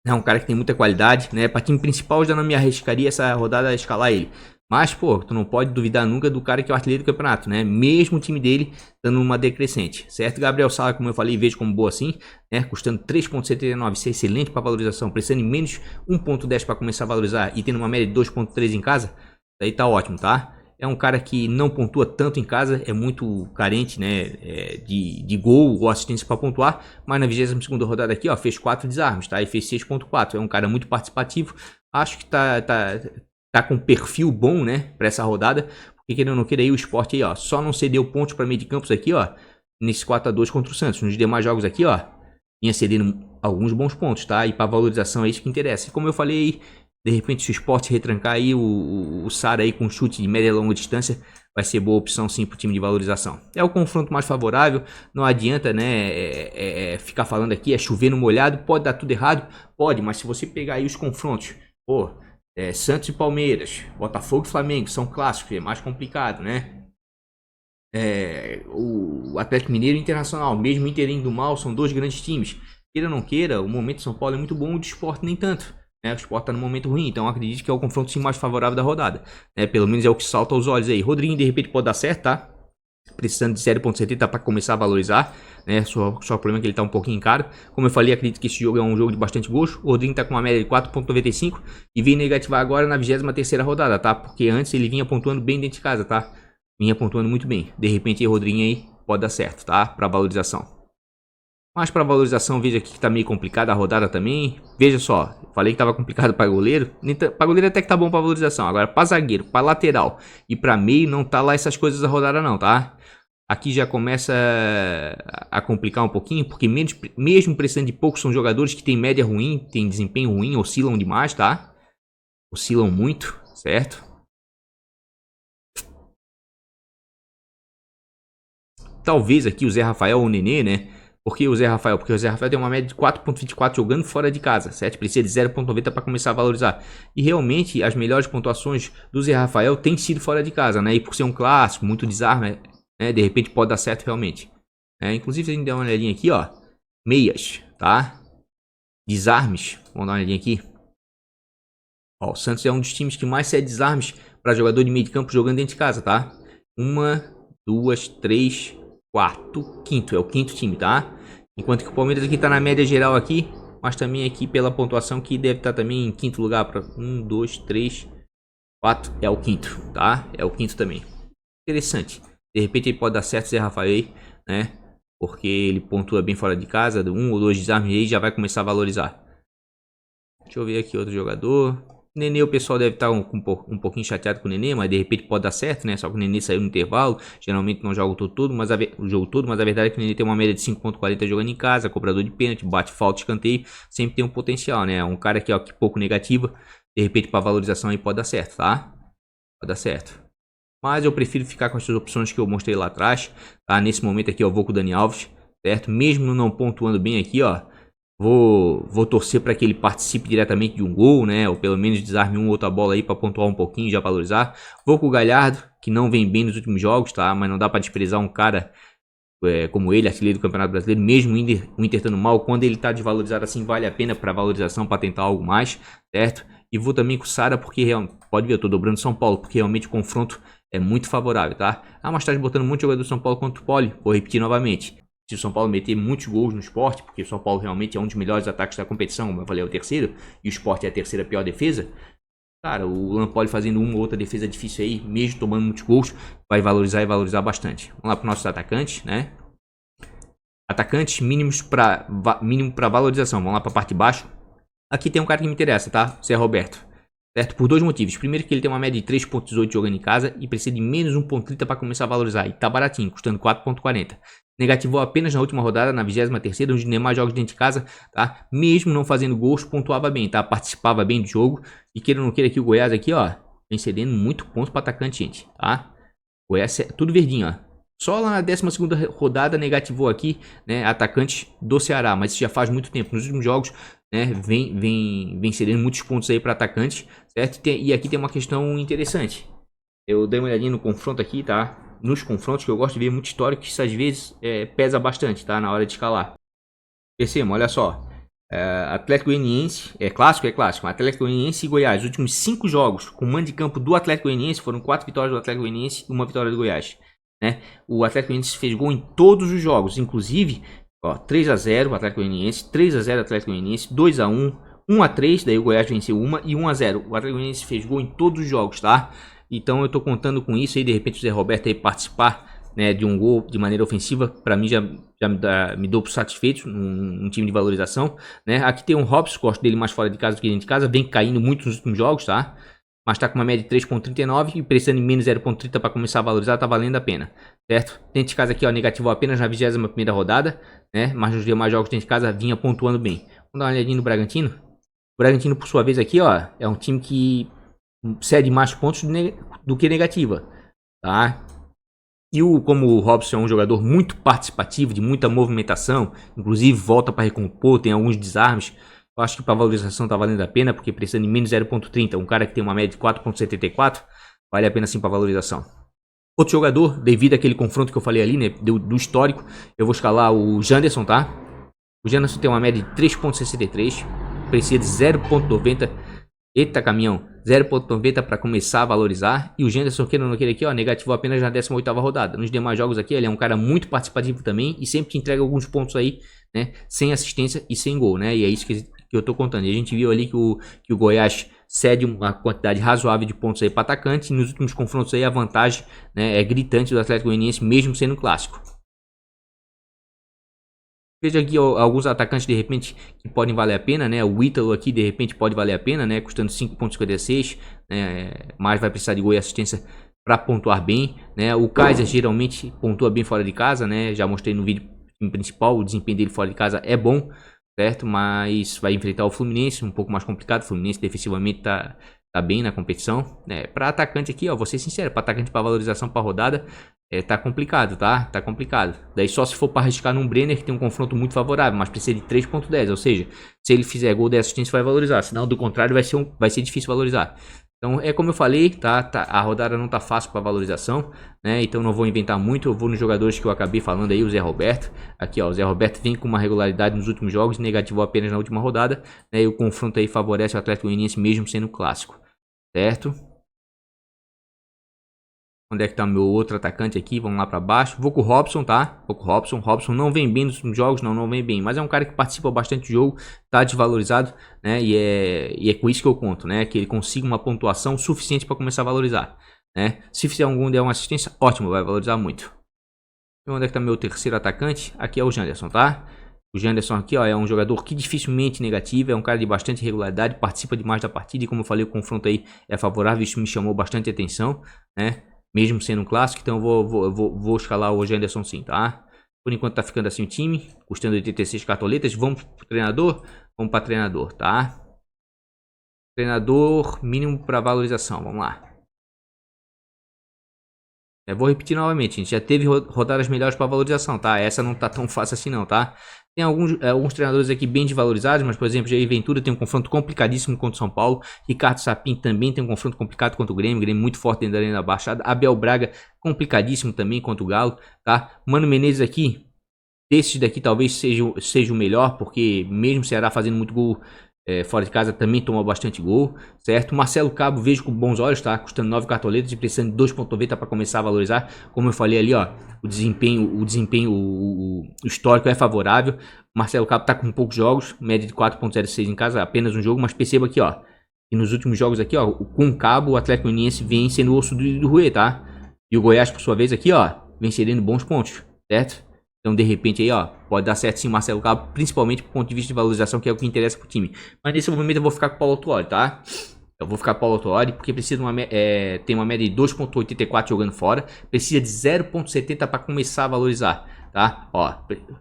É um cara que tem muita qualidade, né? Para time principal eu já não me arriscaria essa rodada a escalar ele. Mas, pô, tu não pode duvidar nunca do cara que é o artilheiro do campeonato, né? Mesmo o time dele dando uma decrescente, certo? Gabriel Sala, como eu falei, vejo como boa assim, né? Custando 3.79, isso é excelente para valorização. Precisando de menos 1.10 para começar a valorizar e tendo uma média de 2.3 em casa, daí tá ótimo, tá? É um cara que não pontua tanto em casa, é muito carente, né, de gol ou assistência para pontuar, mas na 22ª rodada aqui, ó, fez 4 desarmes, tá? E fez 6.4, é um cara muito participativo, acho que tá com perfil bom, né, para essa rodada, porque querendo ou não queira aí o Sport aí, ó, só não cedeu pontos para meio de campos aqui, ó, nesse 4-2 contra o Santos. Nos demais jogos aqui, ó, vinha cedendo alguns bons pontos, tá? E para valorização é isso que interessa. E como eu falei aí, de repente, se o Sport retrancar aí o Sara aí com chute de média e longa distância, vai ser boa opção sim pro time de valorização. É o confronto mais favorável, não adianta, né, ficar falando aqui, é chover no molhado, pode dar tudo errado? Pode, mas se você pegar aí os confrontos, pô, Santos e Palmeiras, Botafogo e Flamengo, são clássicos, é mais complicado, né? O Atlético Mineiro e Internacional, mesmo Inter indo mal, são 2 grandes times. Queira ou não queira, o momento de São Paulo é muito bom, o de Sport nem tanto. O Sport tá no momento ruim, então acredito que é o confronto sim mais favorável da rodada. Pelo menos é o que salta aos olhos aí. Rodriguinho de repente pode dar certo, tá? Precisando de 0.70 para começar a valorizar, né? Só o problema é que ele tá um pouquinho caro. Como eu falei, acredito que esse jogo é um jogo de bastante gosto. O Rodriguinho tá com uma média de 4.95 e vem negativar agora na 23ª rodada, tá? Porque antes ele vinha pontuando bem dentro de casa, tá? Vinha pontuando muito bem. De repente, o Rodriguinho aí pode dar certo, tá? Para valorização. Mas para valorização, veja aqui que tá meio complicada a rodada também. Veja só, falei que tava complicado para goleiro. Para goleiro até que tá bom para valorização. Agora para zagueiro, para lateral e para meio não tá lá essas coisas da rodada não, tá? Aqui já começa a complicar um pouquinho, porque mesmo precisando de poucos, são jogadores que têm média ruim, têm desempenho ruim, oscilam demais, tá? Oscilam muito, certo? Talvez aqui o Zé Rafael ou o Nenê, né? Por que o Zé Rafael? Porque o Zé Rafael tem uma média de 4.24 jogando fora de casa, certo? Precisa de 0.90 para começar a valorizar. E realmente as melhores pontuações do Zé Rafael têm sido fora de casa, né? E por ser um clássico, muito desarme, né? De repente pode dar certo realmente. Inclusive, se a gente der uma olhadinha aqui, ó. Meias, tá? Desarmes. Vamos dar uma olhadinha aqui. Ó, o Santos é um dos times que mais cede desarmes para jogador de meio de campo jogando dentro de casa, tá? 1, 2, 3, 4, quinto. É o quinto time, tá? Enquanto que o Palmeiras aqui tá na média geral aqui, mas também aqui pela pontuação que deve estar também em quinto lugar. Para 1, 2, 3, 4. É o quinto, tá? É o quinto também. Interessante. De repente ele pode dar certo Zé Rafael aí, né? Porque ele pontua bem fora de casa. 1 ou 2 desarmes aí já vai começar a valorizar. Deixa eu ver aqui outro jogador. Nenê, o pessoal deve estar um pouquinho chateado com o Nenê, mas de repente pode dar certo, né? Só que o Nenê saiu no intervalo, geralmente não joga o jogo todo, mas a verdade é que o Nenê tem uma média de 5.40 jogando em casa, cobrador de pênalti, bate falta, escanteio, sempre tem um potencial, né? Um cara aqui, ó, que pouco negativa, de repente para valorização aí pode dar certo, tá? Pode dar certo. Mas eu prefiro ficar com essas opções que eu mostrei lá atrás, tá? Nesse momento aqui eu vou com o Dani Alves, certo? Mesmo não pontuando bem aqui, ó. Vou torcer para que ele participe diretamente de um gol, né? Ou pelo menos desarme uma ou outra bola aí para pontuar um pouquinho e já valorizar. Vou com o Galhardo, que não vem bem nos últimos jogos, tá? Mas não dá para desprezar um cara como ele, artilheiro do Campeonato Brasileiro, mesmo o Inter estando mal. Quando ele tá desvalorizado assim, vale a pena para valorização, para tentar algo mais, certo? E vou também com o Sara, porque pode ver, eu tô dobrando São Paulo, porque realmente o confronto é muito favorável, tá? Mas tá botando um monte de jogador do São Paulo contra o Poli. Vou repetir novamente. Se o São Paulo meter muitos gols no Sport, porque o São Paulo realmente é um dos melhores ataques da competição, como eu falei, é o terceiro, e o Sport é a terceira pior defesa, cara, o Lampoli fazendo uma ou outra defesa difícil aí, mesmo tomando muitos gols, vai valorizar e valorizar bastante. Vamos lá para os nossos atacantes, né? Atacantes mínimo para valorização. Vamos lá para a parte de baixo. Aqui tem um cara que me interessa, tá? Zé Roberto. Certo? Por 2 motivos. Primeiro que ele tem uma média de 3.18 jogando em casa e precisa de menos 1.30 para começar a valorizar. E tá baratinho, custando 4.40. Negativou apenas na última rodada, na 23ª, onde demais jogos dentro de casa, tá? Mesmo não fazendo gols, pontuava bem, tá? Participava bem do jogo. E queira ou não queira aqui, o Goiás aqui, ó, vem cedendo muito pontos para atacante, gente, tá? Goiás é tudo verdinho, ó. Só lá na 12ª rodada negativou aqui, né, atacante do Ceará, mas isso já faz muito tempo. Nos últimos jogos, né, vem cedendo muitos pontos aí para atacante, certo? E aqui tem uma questão interessante. Eu dei uma olhadinha no confronto aqui, tá? Nos confrontos, que eu gosto de ver muito histórico, que isso às vezes pesa bastante, tá? Na hora de escalar. Percebam, olha só. Atlético Goianiense, é clássico? É clássico. Atlético Goianiense e Goiás. Os últimos 5 jogos com mando de campo do Atlético Goianiense foram 4 vitórias do Atlético Goianiense e 1 vitória do Goiás. Né? O Atlético Goianiense fez gol em todos os jogos, inclusive 3-0 o Atlético Goianiense, 3-0 o Atlético Goianiense, 2-1, 1-3, daí o Goiás venceu uma e 1-0. O Atlético Goianiense fez gol em todos os jogos, tá? Então eu tô contando com isso aí, de repente o Zé Roberto aí participar, né, de um gol de maneira ofensiva, para mim já me dou por satisfeito num time de valorização, né? Aqui tem um Robson, gosto dele mais fora de casa do que dentro de casa, vem caindo muito nos últimos jogos, tá? Mas tá com uma média de 3.39 e precisando em menos 0.30 para começar a valorizar, tá valendo a pena, certo? Dentro de casa aqui, ó, negativou apenas na 21ª rodada, né? Mas nos demais jogos dentro de casa vinha pontuando bem. Vamos dar uma olhadinha no Bragantino. O Bragantino, por sua vez, aqui, ó, é um time que cede mais pontos do que negativa, tá? E como o Robson é um jogador muito participativo, de muita movimentação, inclusive volta para recompor, tem alguns desarmes, eu acho que para valorização tá valendo a pena, porque precisando de menos 0.30, um cara que tem uma média de 4.74, vale a pena sim para valorização. Outro jogador, devido àquele confronto que eu falei ali, né, do histórico, eu vou escalar o Janderson, tá? O Janderson tem uma média de 3.63, precisa de 0.90. Eita caminhão, 0.90 para começar a valorizar. E o Janderson, queira ou não queira aqui, ó, negativou apenas na 18ª rodada. Nos demais jogos aqui, ele é um cara muito participativo também e sempre te entrega alguns pontos aí, né, sem assistência e sem gol, né? E é isso que eu tô contando. E a gente viu ali que o Goiás cede uma quantidade razoável de pontos aí para atacante. E nos últimos confrontos aí a vantagem, né, é gritante do Atlético Goianiense, mesmo sendo clássico. Veja aqui alguns atacantes de repente que podem valer a pena, né? O Ítalo aqui de repente pode valer a pena, né? Custando 5.56, né? Mas vai precisar de gol e assistência para pontuar bem, né? O Kaiser geralmente pontua bem fora de casa, né? Já mostrei no vídeo principal, o desempenho dele fora de casa é bom, certo? Mas vai enfrentar o Fluminense, um pouco mais complicado. O Fluminense defensivamente tá bem na competição, né? Para atacante aqui, ó, vou ser sincero, para atacante para valorização para rodada, tá complicado, tá? Tá complicado. Daí só se for para arriscar num Brenner que tem um confronto muito favorável, mas precisa de 3.10, ou seja, se ele fizer gol de assistência vai valorizar, senão do contrário vai ser difícil valorizar. Então é como eu falei, tá? A rodada não tá fácil para valorização, né? Então não vou inventar muito, eu vou nos jogadores que eu acabei falando aí, o Zé Roberto. Aqui, ó, o Zé Roberto vem com uma regularidade nos últimos jogos, negativou apenas na última rodada, né? E o confronto aí favorece o Atlético Goianiense mesmo sendo clássico, certo? Onde é que tá meu outro atacante aqui? Vamos lá pra baixo. Vou com o Robson, tá? Vou com o Robson. Robson não vem bem nos jogos, não vem bem. Mas é um cara que participa bastante do jogo, tá desvalorizado, né? E é com isso que eu conto, né? Que ele consiga uma pontuação suficiente para começar a valorizar, né? Se fizer um gol, der uma assistência, ótimo, vai valorizar muito. E onde é que tá meu terceiro atacante? Aqui é o Janderson, tá? O Janderson aqui, ó, é um jogador que dificilmente negativo, é um cara de bastante regularidade, participa demais da partida. E como eu falei, o confronto aí é favorável, isso me chamou bastante atenção, né? Mesmo sendo um clássico, então eu vou escalar o Janderson sim, tá? Por enquanto tá ficando assim o time, custando 86 cartoletas. Vamos pro treinador? Vamos para treinador, tá? Treinador mínimo para valorização, vamos lá. Eu vou repetir novamente, a gente já teve rodadas melhores para valorização, tá? Essa não tá tão fácil assim não, tá? Tem alguns treinadores aqui bem desvalorizados, mas por exemplo, Jair Ventura tem um confronto complicadíssimo contra o São Paulo. Ricardo Sapin também tem um confronto complicado contra o Grêmio muito forte dentro da Arena da Baixada. Abel Braga, complicadíssimo também contra o Galo, tá? Mano Menezes aqui, desses daqui talvez seja o melhor, porque mesmo o Ceará fazendo muito gol fora de casa também toma bastante gol, certo? Marcelo Cabo vejo com bons olhos, tá? Custando 9 cartoletas e precisando de 2.90 para começar a valorizar. Como eu falei ali, ó, o histórico é favorável. Marcelo Cabo tá com poucos jogos, média de 4.06 em casa, apenas um jogo, mas perceba aqui, ó, que nos últimos jogos aqui, ó, com o Cabo, o Atlético Goianiense vem sendo o osso do roer, tá? E o Goiás, por sua vez, aqui, ó, vem cedendo bons pontos, certo? Então, de repente, aí, ó, pode dar certo sim o Marcelo Cabo, principalmente do ponto de vista de valorização, que é o que interessa pro time. Mas nesse momento eu vou ficar com o Paulo Autuori, tá? Eu vou ficar com o Paulo Autuori, porque precisa tem uma média de 2.84 jogando fora, precisa de 0.70 para começar a valorizar, tá? Ó,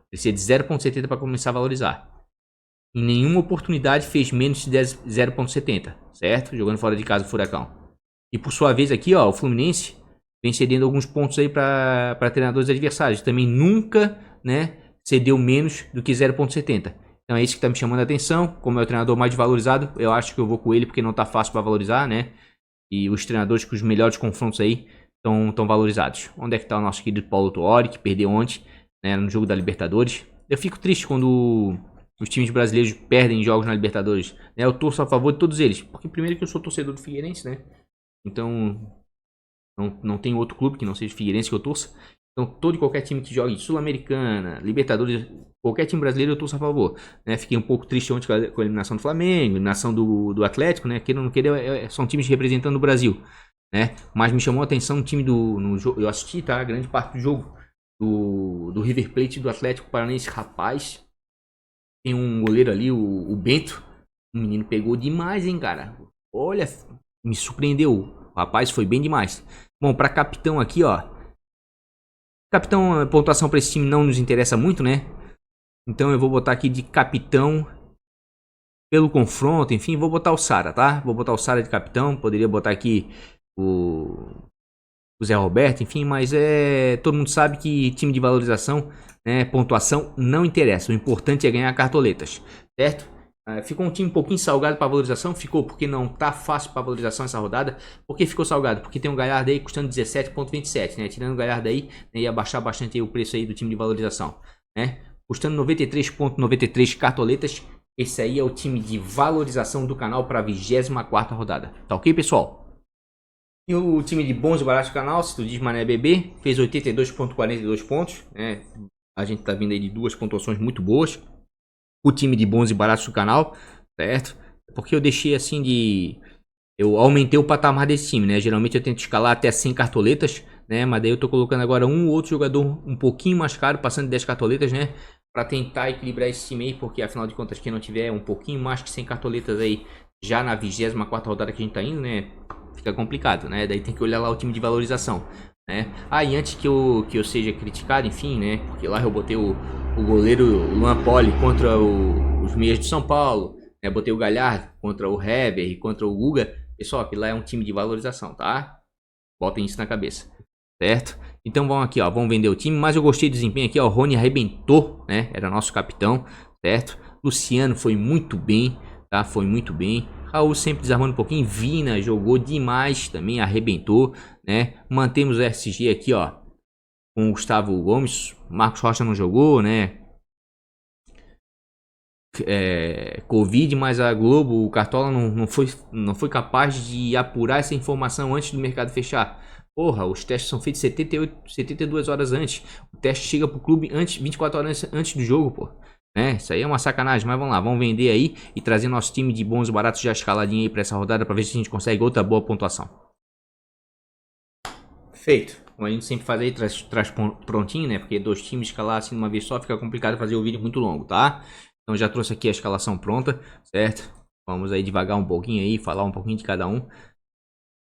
precisa de 0,70 para começar a valorizar. Em nenhuma oportunidade fez menos de 0,70, certo? Jogando fora de casa o Furacão. E por sua vez aqui, ó, o Fluminense vem cedendo alguns pontos aí para treinadores adversários. Também nunca, né, cedeu menos do que 0,70. Então é isso que tá me chamando a atenção. Como é o treinador mais valorizado, eu acho que eu vou com ele porque não tá fácil para valorizar, né? E os treinadores com os melhores confrontos aí estão valorizados. Onde é que tá o nosso querido Paulo Tuori, que perdeu ontem, né, no jogo da Libertadores. Eu fico triste quando os times brasileiros perdem jogos na Libertadores, né? Eu torço a favor de todos eles, porque primeiro que eu sou torcedor do Figueirense, né? Então não tem outro clube que não seja Figueirense que eu torça. Então todo e qualquer time que jogue Sul-Americana, Libertadores, qualquer time brasileiro eu torço a favor, né? Fiquei um pouco triste ontem com a eliminação do Flamengo, eliminação do Atlético, né? Queira ou não queira, são times representando o Brasil, né? Mas me chamou a atenção um time no jogo, eu assisti, tá? Grande parte do jogo do River Plate e do Atlético Paranaense. Rapaz, tem um goleiro ali, o Bento, o menino pegou demais, hein, cara? Olha, me surpreendeu, o rapaz foi bem demais. Bom, pra capitão aqui, ó, capitão, a pontuação para esse time não nos interessa muito, né? Então eu vou botar aqui de capitão pelo confronto, enfim, vou botar o Sara, tá? Vou botar o Sara de capitão, poderia botar aqui o Zé Roberto, enfim, mas todo mundo sabe que time de valorização, né, pontuação não interessa, o importante é ganhar cartoletas, certo? Ficou um time um pouquinho salgado para valorização, ficou porque não tá fácil para valorização essa rodada. Por que ficou salgado? Porque tem um Galhardo aí custando 17,27, né? Tirando o Galhardo aí, né, ia baixar bastante aí o preço aí do time de valorização, né? Custando 93,93 cartoletas. Esse aí é o time de valorização do canal para a 24ª rodada. Tá ok, pessoal? E o time de bons e baratos do canal, se tu diz Mané BB, fez 82,42 pontos, né? A gente tá vindo aí de duas pontuações muito boas. O time de bons e baratos do canal, certo? Porque eu deixei assim de... Eu aumentei o patamar desse time, né? Geralmente eu tento escalar até 100 cartoletas, né? Mas daí eu tô colocando agora um ou outro jogador um pouquinho mais caro, passando de 10 cartoletas, né? Pra tentar equilibrar esse time aí, porque afinal de contas, quem não tiver um pouquinho mais que 100 cartoletas aí, já na 24ª rodada que a gente tá indo, né? Fica complicado, né? Daí tem que olhar lá o time de valorização, né? E antes que eu seja criticado, enfim, né? Porque lá eu botei o goleiro Luan Poli contra os meias de São Paulo, né? Botei o Galhardo contra o Heber e contra o Guga. Pessoal, aquilo lá é um time de valorização, tá? Botem isso na cabeça, certo? Então vamos aqui, ó, vamos vender o time, mas eu gostei do desempenho aqui, ó, o Rony arrebentou, né? Era nosso capitão, certo? Luciano foi muito bem, tá? Foi muito bem. Raul sempre desarmando um pouquinho, Vina jogou demais também, arrebentou, né? Mantemos o SG aqui, ó, com o Gustavo Gomes. Marcos Rocha não jogou, né? Covid, mas a Globo, o Cartola não foi capaz de apurar essa informação antes do mercado fechar. Porra, os testes são feitos 72 horas antes. O teste chega pro clube 24 horas antes do jogo, pô. Isso aí é uma sacanagem, mas vamos lá, vamos vender aí e trazer nosso time de bons e baratos já escaladinho aí pra essa rodada, pra ver se a gente consegue outra boa pontuação. Feito. Como a gente sempre faz aí, traz prontinho, né? Porque dois times escalar assim de uma vez só fica complicado fazer o vídeo muito longo, tá? Então já trouxe aqui a escalação pronta, certo? Vamos aí devagar um pouquinho aí, falar um pouquinho de cada um.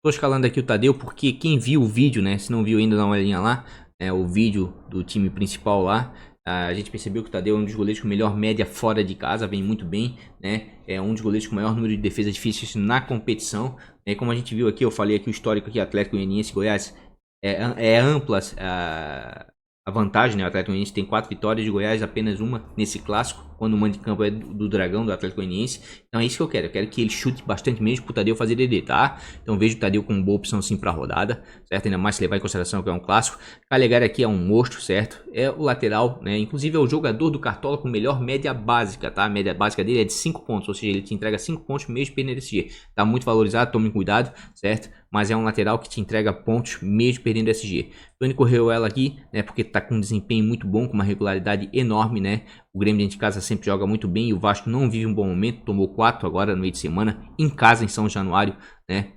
Tô escalando aqui o Tadeu porque quem viu o vídeo, né? Se não viu ainda, dá uma olhadinha lá. O vídeo do time principal lá. A gente percebeu que o Tadeu é um dos goleiros com melhor média fora de casa, vem muito bem, né? É um dos goleiros com maior número de defesas difíceis na competição. Como a gente viu aqui, eu falei aqui o histórico aqui, Atlético Goianiense e Goiás. É ampla a vantagem, né? O Atlético Goianiense tem 4 vitórias, de Goiás apenas uma nesse clássico, quando o mando de campo é do Dragão, do Atlético Goianiense. Então é isso que eu quero que ele chute bastante mesmo pro Tadeu fazer DD, tá? Então vejo o Tadeu com uma boa opção sim pra rodada, certo? Ainda mais se levar em consideração que é um clássico. Calegari aqui é um monstro, certo? É o lateral, né? Inclusive é o jogador do Cartola com melhor média básica, tá? A média básica dele é de 5 pontos, ou seja, ele te entrega 5 pontos mesmo perdendo SG. Tá muito valorizado, tome cuidado, certo? Mas é um lateral que te entrega pontos mesmo perdendo SG. Tony correu ela aqui, né? Porque tá com um desempenho muito bom, com uma regularidade enorme, né? O Grêmio dentro de casa sempre joga muito bem e o Vasco não vive um bom momento. Tomou 4 agora no meio de semana, em casa em São Januário, né?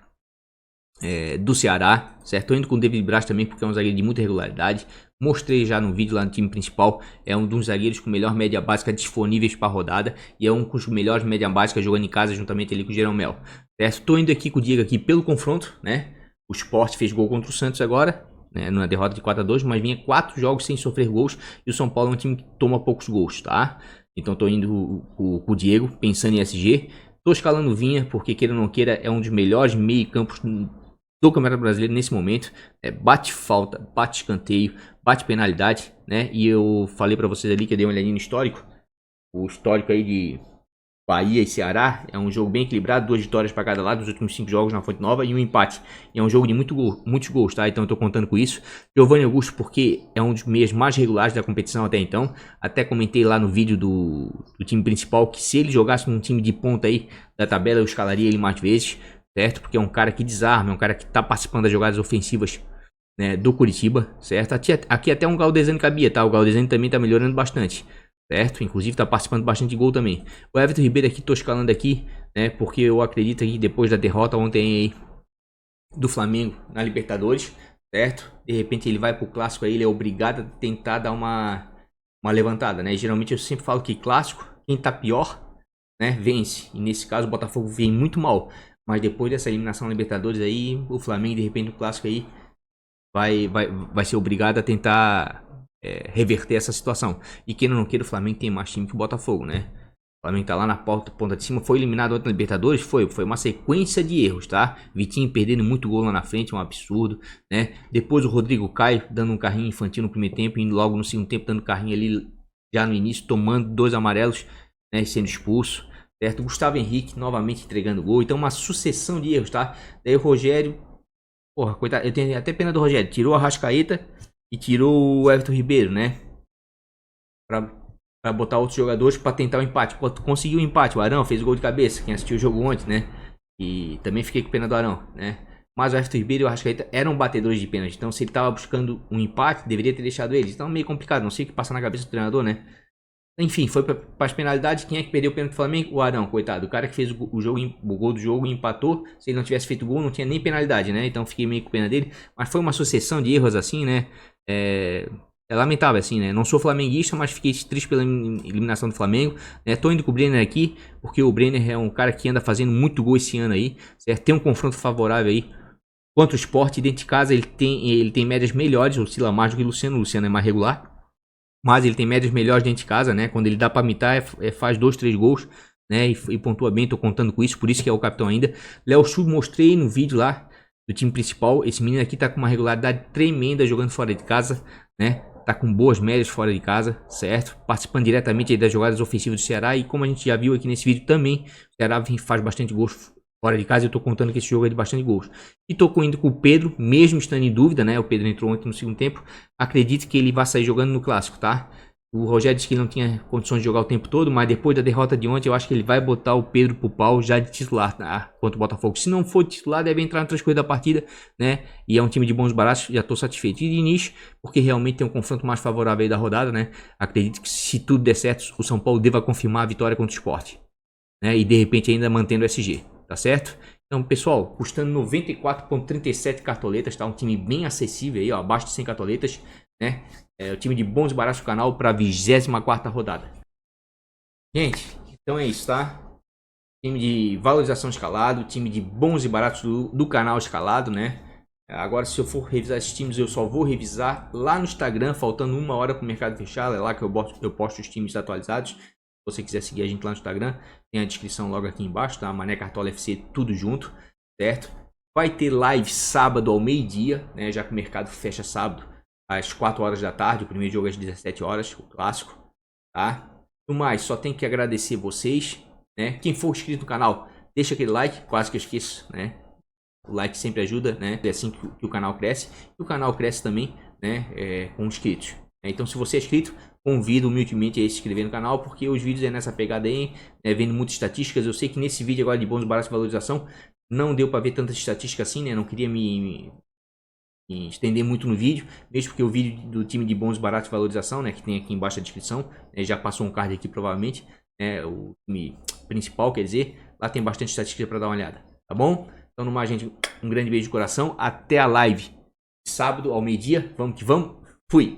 Do Ceará, certo? Tô indo com o David Braz também porque é um zagueiro de muita regularidade. Mostrei já no vídeo lá no time principal. É um dos zagueiros com melhor média básica disponíveis para rodada. E é um com os melhores média básica jogando em casa juntamente ali com o Jeromel. Certo? Tô indo aqui com o Diego aqui pelo confronto, né? O Sport fez gol contra o Santos agora. né, numa derrota de 4-2, mas vinha 4 jogos sem sofrer gols, e o São Paulo é um time que toma poucos gols, tá? Então tô indo com o Diego, pensando em SG. Tô escalando o Vinha, porque queira ou não queira, é um dos melhores meio-campos do Campeonato Brasileiro nesse momento. Bate falta, bate escanteio, bate penalidade, né? E eu falei pra vocês ali que eu dei uma olhadinha no histórico. O histórico aí de Bahia e Ceará é um jogo bem equilibrado, 2 vitórias para cada lado, os últimos 5 jogos na Fonte Nova e um empate. E é um jogo de muitos gols, tá? Então eu tô contando com isso. Giovanni Augusto, porque é um dos meias mais regulares da competição até então. Até comentei lá no vídeo do time principal que se ele jogasse num time de ponta aí da tabela, eu escalaria ele mais vezes, certo? Porque é um cara que desarma, é um cara que tá participando das jogadas ofensivas, né, do Curitiba, certo? Aqui até um Galdesani cabia, tá? O Galdesani também tá melhorando bastante, certo? Inclusive tá participando bastante de gol também. O Everton Ribeiro aqui, tô escalando aqui, né? Porque eu acredito que depois da derrota ontem aí do Flamengo na Libertadores, certo? De repente ele vai pro clássico aí, ele é obrigado a tentar dar uma levantada, né? Geralmente eu sempre falo que clássico, quem tá pior, né, vence. E nesse caso o Botafogo vem muito mal. Mas depois dessa eliminação na Libertadores aí, o Flamengo de repente no clássico aí vai ser obrigado a tentar reverter essa situação. E quem não queira, o Flamengo tem mais time que o Botafogo, né? O Flamengo tá lá na ponta de cima, foi eliminado ontem na Libertadores, foi uma sequência de erros, tá? Vitinho perdendo muito gol lá na frente, um absurdo, né? Depois o Rodrigo Caio dando um carrinho infantil no primeiro tempo, indo logo no segundo tempo dando carrinho ali já no início, tomando 2 amarelos, né, e sendo expulso, certo? Gustavo Henrique novamente entregando gol, então uma sucessão de erros, tá? Daí o Rogério, porra, coitado, eu tenho até pena do Rogério, tirou a Arrascaeta e tirou o Everton Ribeiro, né? Pra botar outros jogadores pra tentar o empate. Pô, conseguiu o empate, o Arão fez o gol de cabeça, quem assistiu o jogo ontem, né? E também fiquei com pena do Arão, né? Mas o Everton Ribeiro e o Arrascaeta eram batedores de pênalti, então se ele tava buscando um empate, deveria ter deixado eles. Então meio complicado, não sei o que passa na cabeça do treinador, né? Enfim, foi para as penalidades. Quem é que perdeu o pênalti do Flamengo? O Arão, coitado. O cara que fez o gol do jogo e empatou. Se ele não tivesse feito gol, não tinha nem penalidade, né? Então fiquei meio com pena dele. Mas foi uma sucessão de erros assim, né? É lamentável assim, né? Não sou flamenguista, mas fiquei triste pela eliminação do Flamengo, né? Tô indo com o Brenner aqui, porque o Brenner é um cara que anda fazendo muito gol esse ano aí, certo? Tem um confronto favorável aí contra o Sport. Dentro de casa ele tem médias melhores, oscila mais do que o Luciano. O Luciano é mais regular, mas ele tem médias melhores dentro de casa, né? Quando ele dá pra mitar, faz 2, 3 gols, né? E pontua bem, tô contando com isso, por isso que é o capitão ainda. Léo Chu, mostrei no vídeo lá do time principal. Esse menino aqui tá com uma regularidade tremenda jogando fora de casa, né? Tá com boas médias fora de casa, certo? Participando diretamente aí das jogadas ofensivas do Ceará. E como a gente já viu aqui nesse vídeo também, o Ceará faz bastante gols fora de casa. Eu tô contando que esse jogo é de bastante gols. E tô indo com o Pedro, mesmo estando em dúvida, né? O Pedro entrou ontem no segundo tempo. Acredito que ele vai sair jogando no Clássico, tá? O Rogério disse que ele não tinha condições de jogar o tempo todo, mas depois da derrota de ontem, eu acho que ele vai botar o Pedro pro pau já de titular, tá? Contra o Botafogo. Se não for titular, deve entrar no transcorrer da partida, né? E é um time de bons baratos, já tô satisfeito. E de início, porque realmente tem um confronto mais favorável aí da rodada, né? Acredito que se tudo der certo, o São Paulo deva confirmar a vitória contra o Sport, né? E de repente ainda mantendo o SG, tá certo? Então, pessoal, custando 94,37 cartoletas, tá? Um time bem acessível aí, ó, abaixo de 100 cartoletas, né? É o time de bons e baratos do canal para a 24ª rodada. Gente, então é isso, tá? Time de valorização escalado, time de bons e baratos do canal escalado, né? Agora, se eu for revisar esses times, eu só vou revisar lá no Instagram, faltando 1 hora para o mercado fechar. É lá que eu posto os times atualizados. Se você quiser seguir a gente lá no Instagram, tem a descrição logo aqui embaixo, tá? Mané Cartola FC, tudo junto, certo? Vai ter live sábado ao meio-dia, né? Já que o mercado fecha sábado às 4 horas da tarde, o primeiro jogo às 17 horas, o clássico, tá? No mais, só tenho que agradecer vocês, né? Quem for inscrito no canal, deixa aquele like, quase que eu esqueço, né? O like sempre ajuda, né? É assim que o canal cresce. E o canal cresce também, né? Com inscritos. Então, se você é inscrito, convido humildemente a se inscrever no canal, porque os vídeos é nessa pegada aí, né? Vendo muitas estatísticas. Eu sei que nesse vídeo agora de bons, baratos e valorização, não deu para ver tantas estatísticas assim, né? Não queria me estender muito no vídeo, mesmo porque o vídeo do time de bons, baratos e valorização, né, que tem aqui embaixo a descrição, né, já passou um card aqui provavelmente, né, o time principal, quer dizer, lá tem bastante estatística para dar uma olhada, tá bom? Então, no mais, gente, um grande beijo de coração, até a live sábado ao meio-dia, vamos que vamos, fui!